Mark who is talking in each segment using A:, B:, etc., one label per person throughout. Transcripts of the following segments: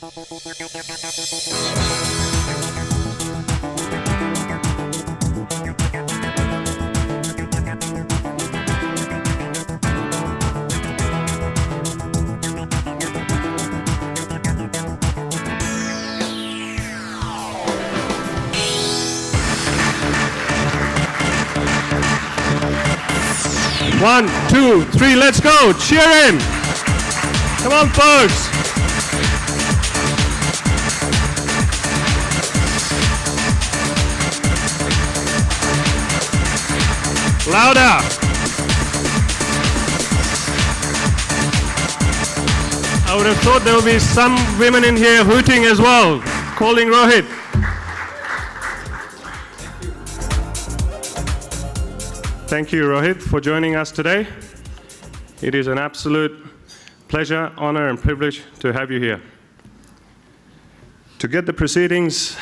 A: One, two, three, let's go. Cheer him. Come on, folks. Louder. I would have thought there would be some women in here hooting as well, calling Rohit. Thank you, Rohit, for joining us today. It is an absolute pleasure, honor, and privilege to have you here. To get the proceedings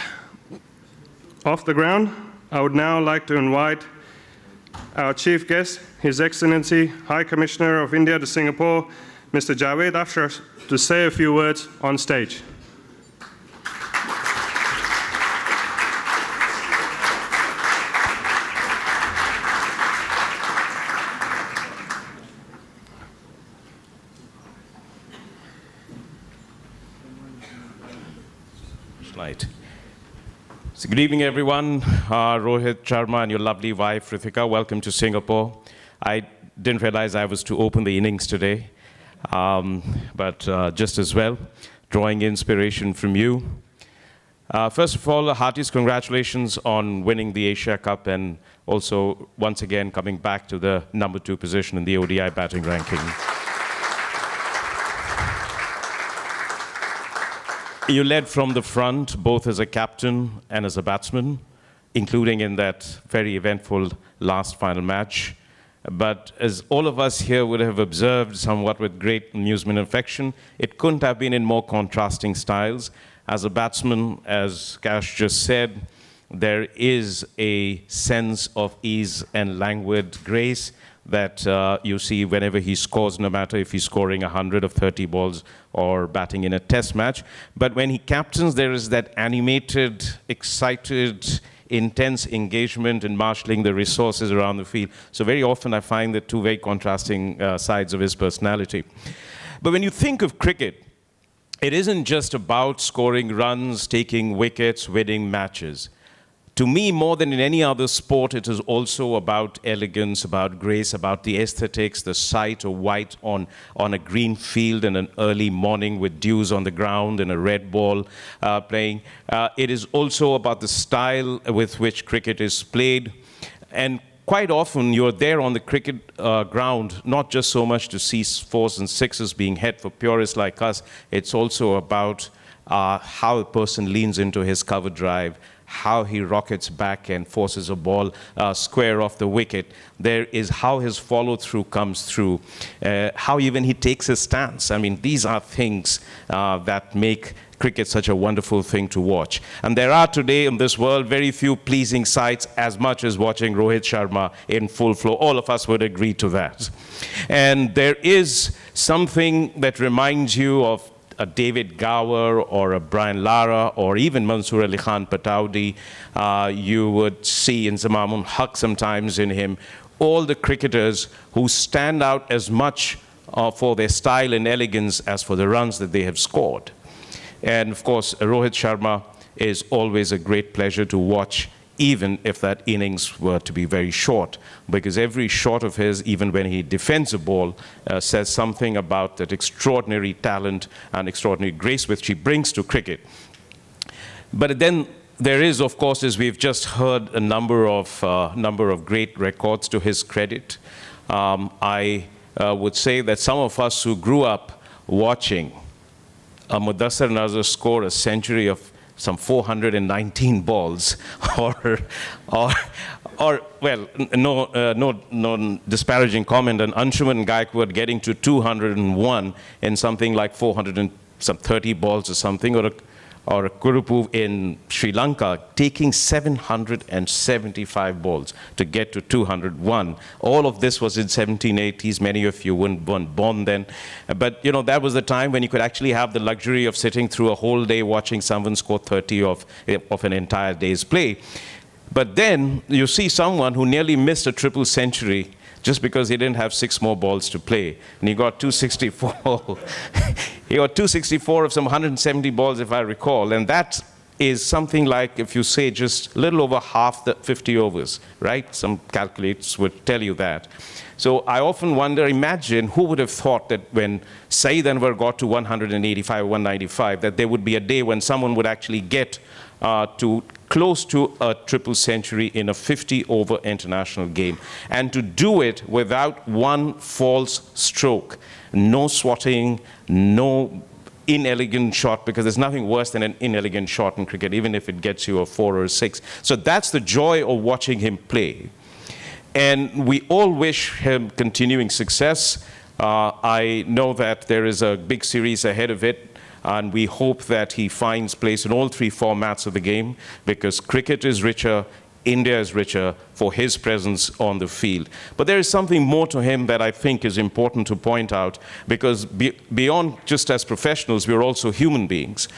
A: off the ground, I would now like to invite our chief guest, His Excellency High Commissioner of India to Singapore, Mr. Javed Afshar, to say a few words on stage.
B: So good evening, everyone. Rohit Sharma and your lovely wife, Rithika, welcome to Singapore. I didn't realize I was to open the innings today, but just as well, drawing inspiration from you. First of all, heartiest congratulations on winning the Asia Cup and also, once again, coming back to the #2 position in the ODI batting ranking. You led from the front, both as a captain and as a batsman, including in that very eventful last final match. But as all of us here would have observed, somewhat with great amusement and affection, it couldn't have been in more contrasting styles. As a batsman, as Cash just said, there is a sense of ease and languid grace that you see whenever he scores, no matter if he's scoring 100 of 30 balls or batting in a test match. But when he captains, there is that animated, excited, intense engagement in marshalling the resources around the field. So very often I find the two very contrasting sides of his personality. But when you think of cricket, it isn't just about scoring runs, taking wickets, winning matches. To me, more than in any other sport, it is also about elegance, about grace, about the aesthetics, the sight of white on a green field in an early morning with dews on the ground and a red ball playing. It is also about the style with which cricket is played. And quite often, you're there on the cricket ground, not just so much to see fours and sixes being hit for purists like us. It's also about how a person leans into his cover drive, how he rockets back and forces a ball square off the wicket. There is how his follow-through comes through, how even he takes his stance. I mean, these are things that make cricket such a wonderful thing to watch. And there are today in this world very few pleasing sights as much as watching Rohit Sharma in full flow. All of us would agree to that. And there is something that reminds you of a David Gower or a Brian Lara or even Mansoor Ali Khan Pataudi. You would see in Zamamun Haq sometimes in him, all the cricketers who stand out as much for their style and elegance as for the runs that they have scored. And of course, Rohit Sharma is always a great pleasure to watch, even if that innings were to be very short, because every shot of his, even when he defends a ball, says something about that extraordinary talent and extraordinary grace which he brings to cricket. But then there is, of course, as we've just heard, a number of great records to his credit. I would say that some of us who grew up watching Mudassar Nazar score a century of some 419 balls, or well, no disparaging comment on Anshuman Gaikwad getting to 201 in something like 430 balls or something, or or Kurupu in Sri Lanka, taking 775 balls to get to 201. All of this was in 1780s. Many of you weren't born then. But, you know, that was the time when you could actually have the luxury of sitting through a whole day watching someone score 30 of an entire day's play. But then you see someone who nearly missed a triple century just because he didn't have 6 more balls to play. And he got 264. He got 264 of some 170 balls, if I recall. And that is something like, if you say, just a little over half the 50 overs, right? Some calculators would tell you that. So I often wonder, imagine who would have thought that when Saeed Anwar got to 185, 195, that there would be a day when someone would actually get to close to a triple century in a 50-over international game, and to do it without one false stroke, no swatting, no inelegant shot, because there's nothing worse than an inelegant shot in cricket, even if it gets you a 4 or a 6. So that's the joy of watching him play. And we all wish him continuing success. I know that there is a big series ahead of it, and we hope that he finds place in all 3 formats of the game, because cricket is richer, India is richer for his presence on the field. But there is something more to him that I think is important to point out, because beyond just as professionals, we're also human beings.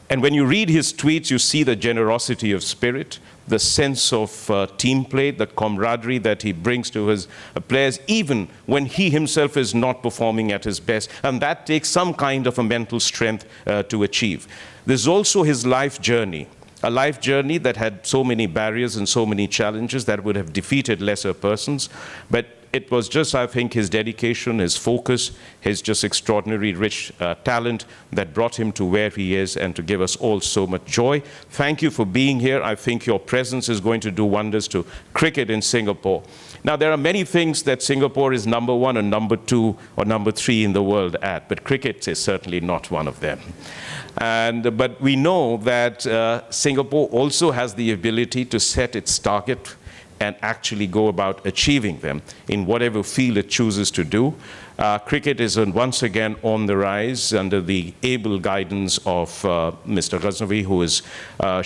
B: And when you read his tweets, you see the generosity of spirit, the sense of team play, the camaraderie that he brings to his players, even when he himself is not performing at his best. And that takes some kind of a mental strength to achieve. There's also his life journey, a life journey that had so many barriers and so many challenges that would have defeated lesser persons. But it was just, I think, his dedication, his focus, his just extraordinary rich talent that brought him to where he is and to give us all so much joy. Thank you for being here. I think your presence is going to do wonders to cricket in Singapore. Now, there are many things that Singapore is number 1 or number 2 or number 3 in the world at, but cricket is certainly not one of them. But we know that Singapore also has the ability to set its target and actually go about achieving them in whatever field it chooses to do. Cricket is once again on the rise under the able guidance of Mr. Ghaznavi, who is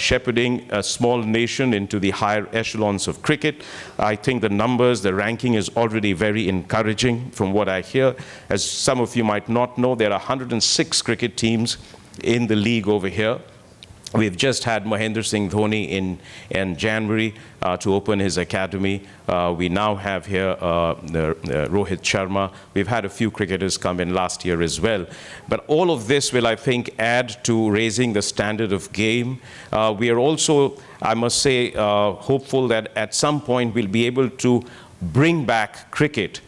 B: shepherding a small nation into the higher echelons of cricket. I think the numbers, the ranking is already very encouraging from what I hear. As some of you might not know, there are 106 cricket teams in the league over here. We've just had Mahendra Singh Dhoni in January to open his academy. We now have here Rohit Sharma. We've had a few cricketers come in last year as well. But all of this will, I think, add to raising the standard of game. We are also, I must say, hopeful that at some point we'll be able to bring back cricket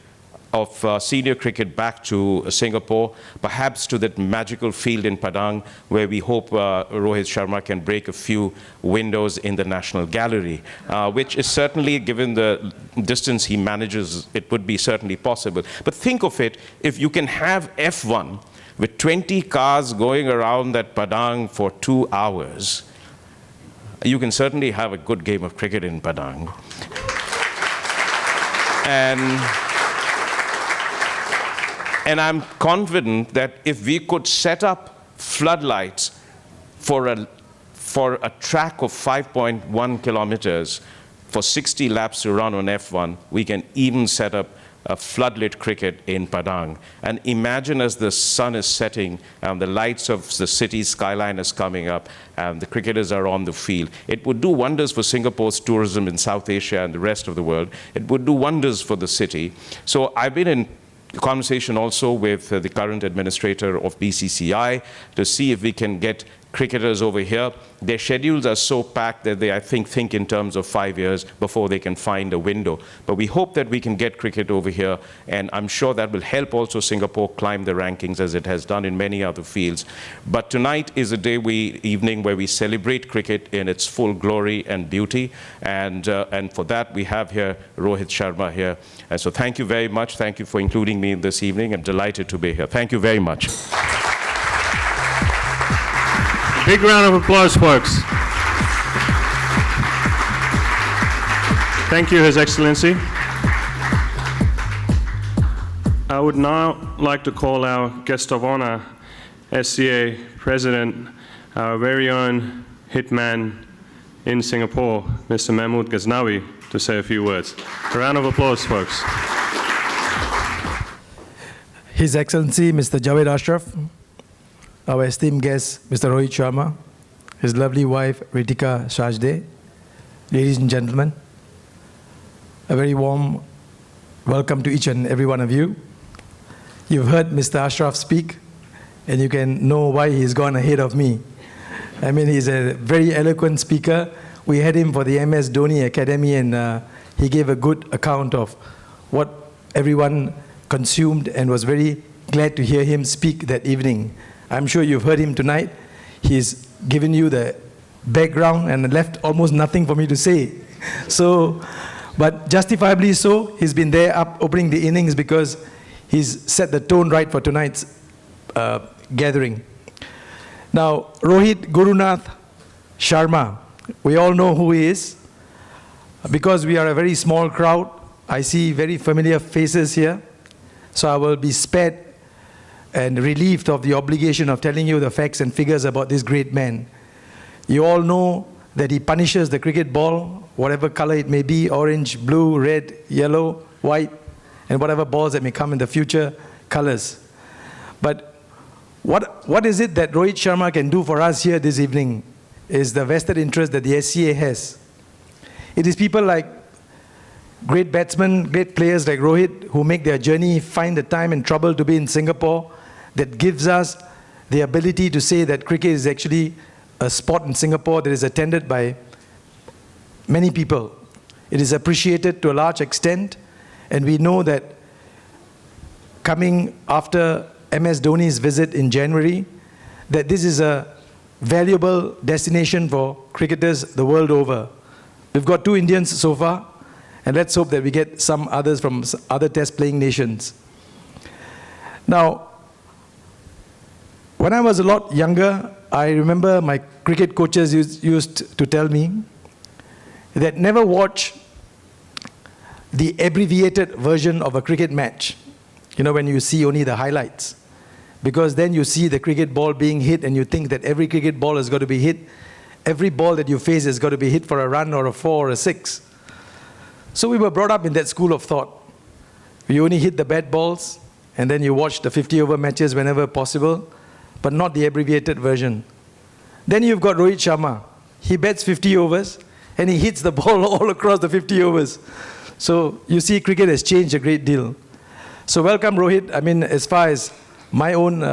B: of senior cricket back to Singapore, perhaps to that magical field in Padang, where we hope Rohit Sharma can break a few windows in the National Gallery, which is certainly, given the distance he manages, it would be certainly possible. But think of it, if you can have F1 with 20 cars going around that Padang for 2 hours, you can certainly have a good game of cricket in Padang. And I'm confident that if we could set up floodlights for a track of 5.1 kilometers for 60 laps to run on F1, we can even set up a floodlit cricket in Padang. And imagine as the sun is setting and the lights of the city's skyline is coming up and the cricketers are on the field. It would do wonders for Singapore's tourism in South Asia and the rest of the world. It would do wonders for the city. So I've been in conversation also with the current administrator of BCCI to see if we can get cricketers over here. Their schedules are so packed that they, I think in terms of 5 years before they can find a window. But we hope that we can get cricket over here, and I'm sure that will help also Singapore climb the rankings as it has done in many other fields. But tonight is a evening where we celebrate cricket in its full glory and beauty, and for that we have here Rohit Sharma here. And so thank you very much. Thank you for including me this evening. I'm delighted to be here. Thank you very much.
A: Big round of applause, folks. Thank you, His Excellency. I would now like to call our guest of honor, SCA President our very own Hitman in Singapore, Mr. Mahmood Ghaznavi, to say a few words. A round of applause, folks.
C: His Excellency Mr. Javed Ashraf, our esteemed guest Mr. Rohit Sharma, his lovely wife Ritika Sajde, ladies and gentlemen, a very warm welcome to each and every one of you. You've heard Mr. Ashraf speak, and you can know why he's gone ahead of me. I mean, he's a very eloquent speaker. We had him for the MS Dhoni Academy, and he gave a good account of what everyone consumed, and was very glad to hear him speak that evening. I'm sure you've heard him tonight. He's given you the background and left almost nothing for me to say. So, but justifiably so, he's been there up opening the innings because he's set the tone right for tonight's gathering. Now, Rohit Gurunath Sharma, we all know who he is. Because we are a very small crowd, I see very familiar faces here. So I will be spared and relieved of the obligation of telling you the facts and figures about this great man. You all know that he punishes the cricket ball, whatever color it may be, orange, blue, red, yellow, white, and whatever balls that may come in the future colors. But what is it that Rohit Sharma can do for us here this evening is the vested interest that the SCA has. It is people like great batsmen, great players like Rohit who make their journey, find the time and trouble to be in Singapore, that gives us the ability to say that cricket is actually a sport in Singapore that is attended by many people. It is appreciated to a large extent, and we know that coming after MS Dhoni's visit in January, that this is a valuable destination for cricketers the world over. We've got 2 Indians so far, and let's hope that we get some others from other test-playing nations. Now, when I was a lot younger, I remember my cricket coaches used to tell me that never watch the abbreviated version of a cricket match. You know, when you see only the highlights. Because then you see the cricket ball being hit and you think that every cricket ball has got to be hit. Every ball that you face has got to be hit for a run or a 4 or a 6. So we were brought up in that school of thought. You only hit the bad balls, and then you watch the 50-over matches whenever possible, but not the abbreviated version. Then you've got Rohit Sharma. He bats 50 overs, and he hits the ball all across the 50 overs. So you see, cricket has changed a great deal. So welcome, Rohit. I mean, as far as my own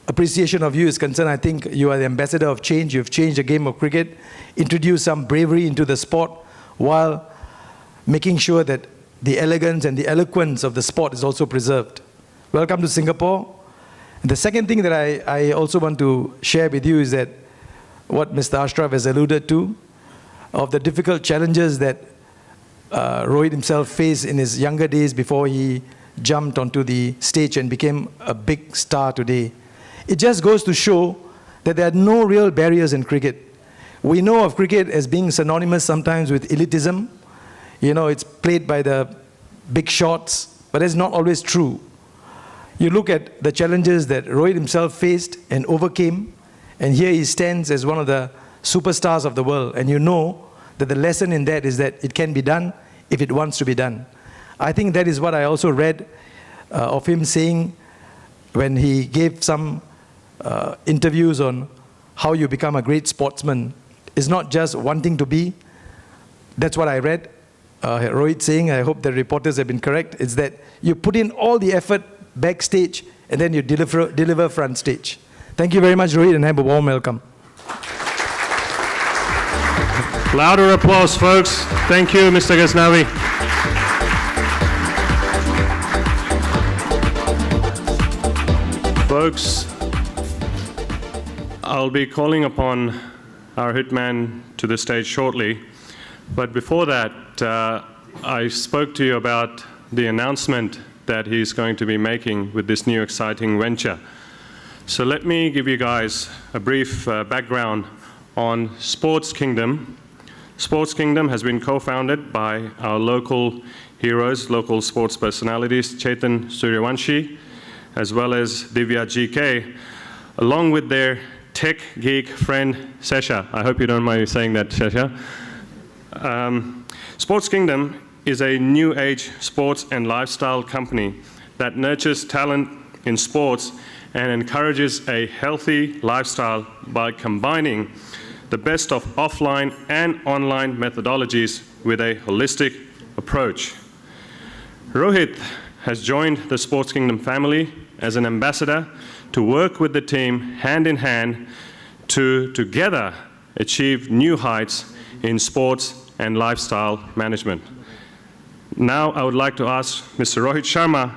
C: appreciation of you is concerned, I think you are the ambassador of change. You've changed the game of cricket, introduced some bravery into the sport, while making sure that the elegance and the eloquence of the sport is also preserved. Welcome to Singapore. And the second thing that I also want to share with you is that what Mr. Ashraf has alluded to, of the difficult challenges that Rohit himself faced in his younger days before he jumped onto the stage and became a big star today. It just goes to show that there are no real barriers in cricket. We know of cricket as being synonymous sometimes with elitism. You know, it's played by the big shots, but that's not always true. You look at the challenges that Rohit himself faced and overcame, and here he stands as one of the superstars of the world, and you know that the lesson in that is that it can be done if it wants to be done. I think that is what I also read of him saying when he gave some interviews on how you become a great sportsman. It's not just wanting to be. That's what I read. Rohit saying, I hope the reporters have been correct, is that you put in all the effort backstage and then you deliver front stage. Thank you very much, Rohit, and have a warm welcome.
A: Louder applause, folks. Thank you, Mr. Ghaznavi. Folks, I'll be calling upon our Hitman to the stage shortly. But before that, I spoke to you about the announcement that he's going to be making with this new exciting venture. So let me give you guys a brief background on Sports Kingdom. Sports Kingdom has been co-founded by our local heroes, local sports personalities, Chetan Suryavanshi, as well as Divya GK, along with their tech geek friend, Sesha. I hope you don't mind me saying that, Sesha. Sports Kingdom is a new age sports and lifestyle company that nurtures talent in sports and encourages a healthy lifestyle by combining the best of offline and online methodologies with a holistic approach. Rohit has joined the Sports Kingdom family as an ambassador to work with the team hand in hand to together achieve new heights in sports and lifestyle management. Now I would like to ask Mr. Rohit Sharma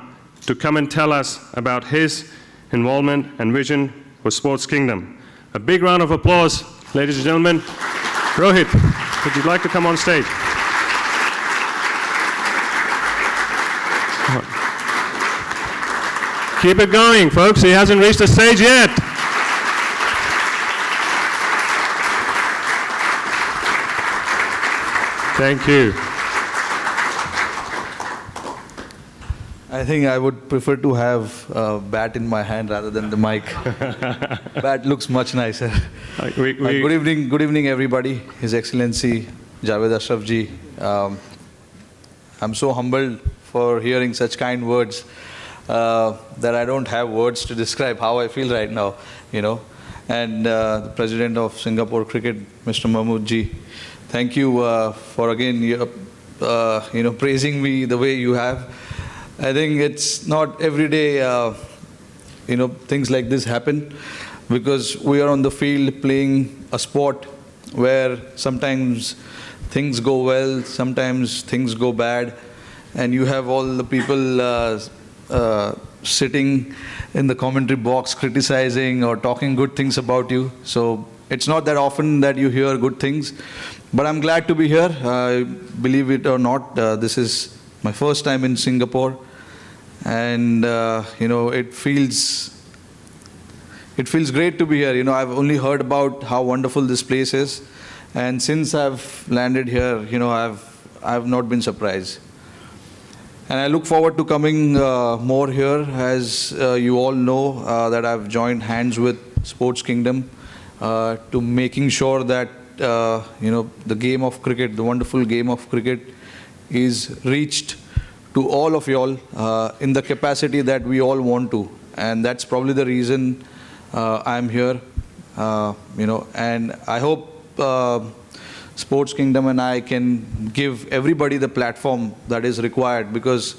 A: to come and tell us about his involvement and vision for Sports Kingdom. A big round of applause, ladies and gentlemen. Rohit, would you like to come on stage? Keep it going, folks. He hasn't reached the stage yet. Thank you.
D: I think I would prefer to have a bat in my hand rather than the mic. Bat looks much nicer. Good evening, everybody. His Excellency Javed Ashraf ji. I'm so humbled for hearing such kind words that I don't have words to describe how I feel right now, you know. And the President of Singapore Cricket, Mr. Mahmood ji, thank you for again, praising me the way you have. I think it's not every day, things like this happen, because we are on the field playing a sport where sometimes things go well, sometimes things go bad, and you have all the people sitting in the commentary box criticizing or talking good things about you. So it's not that often that you hear good things, but I'm glad to be here. Believe it or not, this is my first time in Singapore. And it feels great to be here. I've only heard about how wonderful this place is, and since I've landed here, I've not been surprised. And I look forward to coming more here, as you all know that I've joined hands with Sports Kingdom to making sure that the game of cricket, the wonderful game of cricket, is reached to all of y'all in the capacity that we all want to. And that's probably the reason I'm here, and I hope Sports Kingdom and I can give everybody the platform that is required, because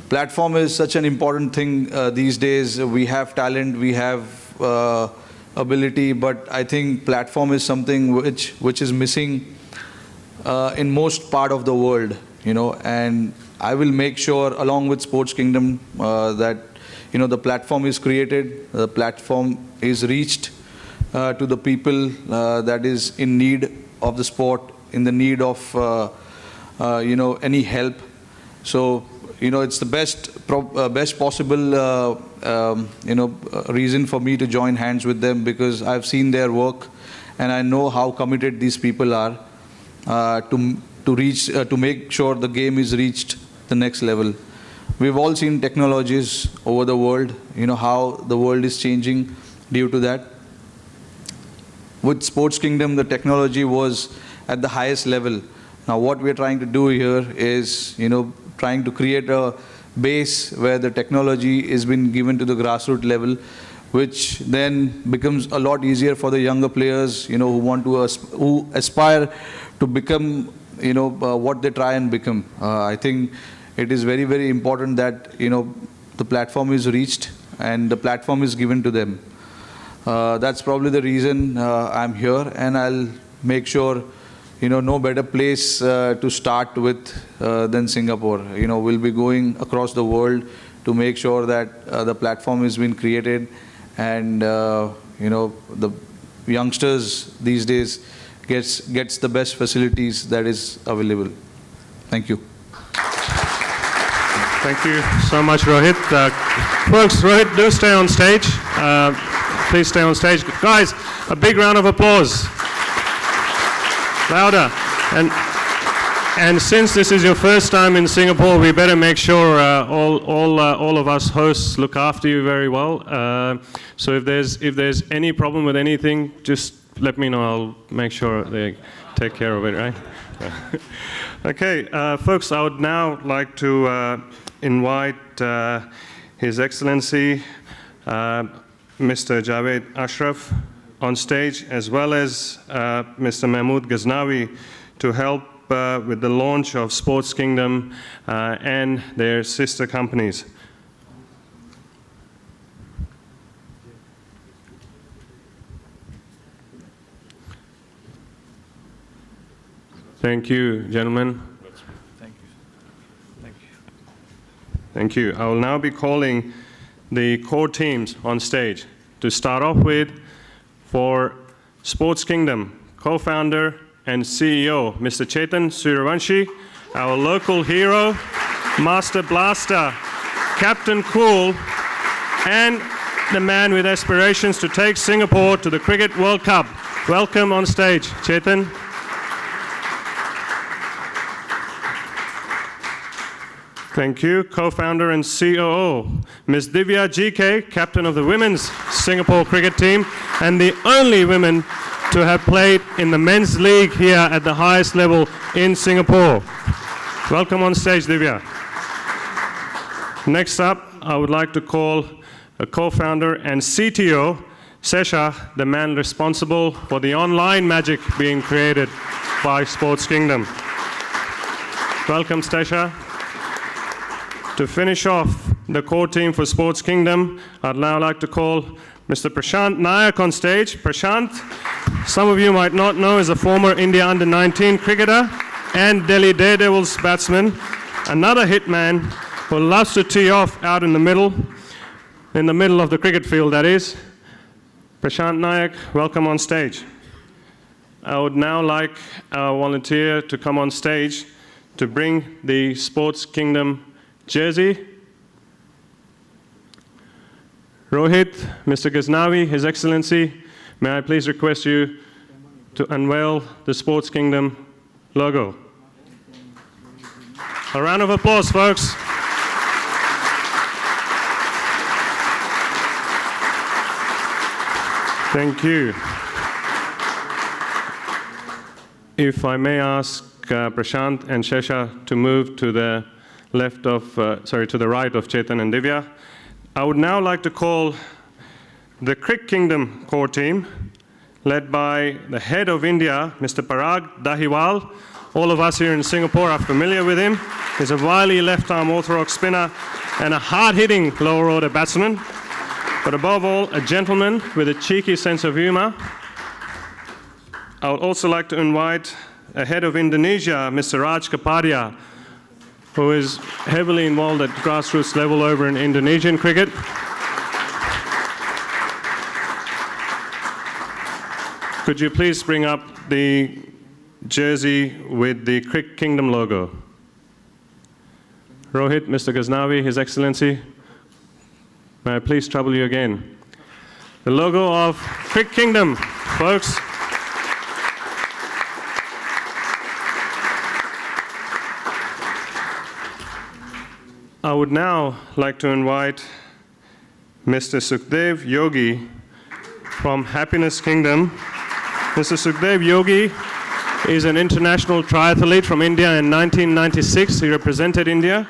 D: platform is such an important thing these days. We have talent, we have ability, but I think platform is something which is missing in most part of the world, and I will make sure along with Sports Kingdom that the platform is created, the platform is reached to the people that is in need of the sport, in the need of any help. So it's the best possible reason for me to join hands with them, because I've seen their work and I know how committed these people are to make sure the game is reached the next level. We've all seen technologies over the world, how the world is changing due to that. With Sports Kingdom, the technology was at the highest level. Now what we're trying to do here is, trying to create a base where the technology is being given to the grassroots level, which then becomes a lot easier for the younger players, who aspire to become, what they try and become. I think it is very, very important that, the platform is reached and the platform is given to them. That's probably the reason I'm here, and I'll make sure, no better place to start with than Singapore. We'll be going across the world to make sure that the platform has been created, and the youngsters these days gets the best facilities that is available. Thank you.
A: Thank you so much, Rohit. Folks, Rohit, do stay on stage. Please stay on stage. Guys, a big round of applause. Louder. And since this is your first time in Singapore, we better make sure all of us hosts look after you very well. So if there's any problem with anything, just let me know. I'll make sure they take care of it, right? Okay, folks, I would now like to invite His Excellency Mr. Javed Ashraf on stage, as well as Mr. Mahmood Ghaznavi, to help with the launch of Sports Kingdom and their sister companies. Thank you, gentlemen.
D: Thank you. Thank you.
A: Thank you. I will now be calling the core teams on stage. To start off with, for Sports Kingdom, co-founder and CEO, Mr. Chetan Surivanshi, our local hero, Master Blaster, Captain Cool, and the man with aspirations to take Singapore to the Cricket World Cup. Welcome on stage, Chetan. Thank you. Co-founder and COO, Ms. Divya GK, captain of the women's Singapore cricket team, and the only women to have played in the men's league here at the highest level in Singapore. Welcome on stage, Divya. Next up, I would like to call a co-founder and CTO, Sesha, the man responsible for the online magic being created by Sports Kingdom. Welcome, Sesha. To finish off the core team for Sports Kingdom, I'd now like to call Mr. Prashant Nayak on stage. Prashant, some of you might not know, is a former India under-19 cricketer and Delhi Daredevils batsman, another hitman who loves to tee off out in the middle of the cricket field, that is. Prashant Nayak, welcome on stage. I would now like our volunteer to come on stage to bring the Sports Kingdom jersey. Rohit, Mr. Ghaznavi, His Excellency, may I please request you to unveil the Sports Kingdom logo. A round of applause, folks. Thank you. If I may ask Prashant and Shesha to move to the left of, to the right of Chetan and Divya. I would now like to call the Cricket Kingdom core team, led by the head of India, Mr. Parag Dahiwal. All of us here in Singapore are familiar with him. He's a wily left-arm orthodox spinner and a hard-hitting lower-order batsman, but above all, a gentleman with a cheeky sense of humor. I would also like to invite a head of Indonesia, Mr. Raj Kapadia, who is heavily involved at grassroots level over in Indonesian cricket. Could you please bring up the jersey with the Cricket Kingdom logo? Rohit, Mr. Ghaznavi, His Excellency, may I please trouble you again? The logo of Cricket Kingdom, folks. I would now like to invite Mr. Sukhdev Yogi from Happiness Kingdom. Mr. Sukhdev Yogi is an international triathlete from India in 1996. He represented India.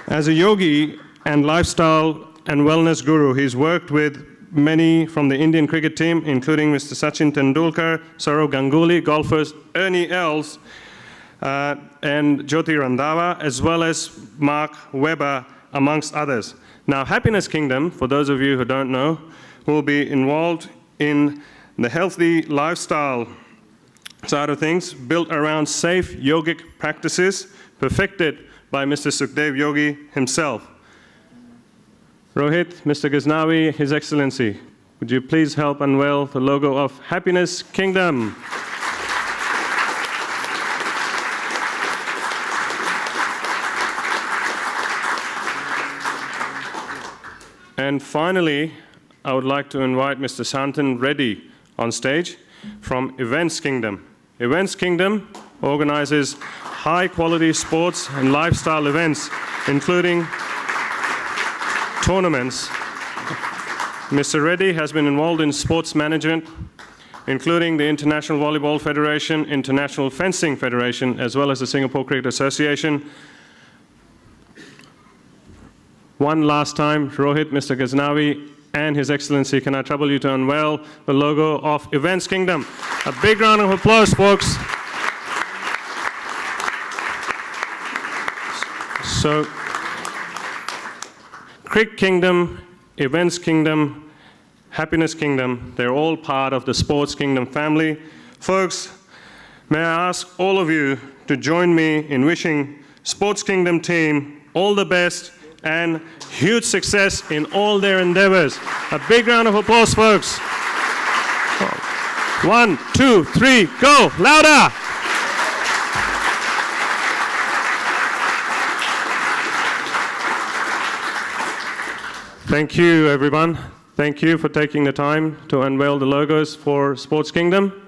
A: As a yogi and lifestyle and wellness guru, he's worked with many from the Indian cricket team, including Mr. Sachin Tendulkar, Saurav Ganguly, golfers Ernie Els, and Jyoti Randhawa, as well as Mark Webber, amongst others. Now, Happiness Kingdom, for those of you who don't know, will be involved in the healthy lifestyle side of things, built around safe yogic practices, perfected by Mr. Sukhdev Yogi himself. Rohit, Mr. Ghaznavi, His Excellency, would you please help unveil the logo of Happiness Kingdom? And finally, I would like to invite Mr. Santan Reddy on stage from Events Kingdom. Events Kingdom organizes high-quality sports and lifestyle events, including tournaments. Mr. Reddy has been involved in sports management, including the International Volleyball Federation, International Fencing Federation, as well as the Singapore Cricket Association. One last time, Rohit, Mr. Ghaznavi, and His Excellency, can I trouble you to unveil the logo of Events Kingdom? A big round of applause, folks. So, Cricket Kingdom, Events Kingdom, Happiness Kingdom, they're all part of the Sports Kingdom family. Folks, may I ask all of you to join me in wishing Sports Kingdom team all the best and huge success in all their endeavors. A big round of applause, folks. 1, 2, 3, go! Louder! Thank you, everyone. Thank you for taking the time to unveil the logos for Sports Kingdom.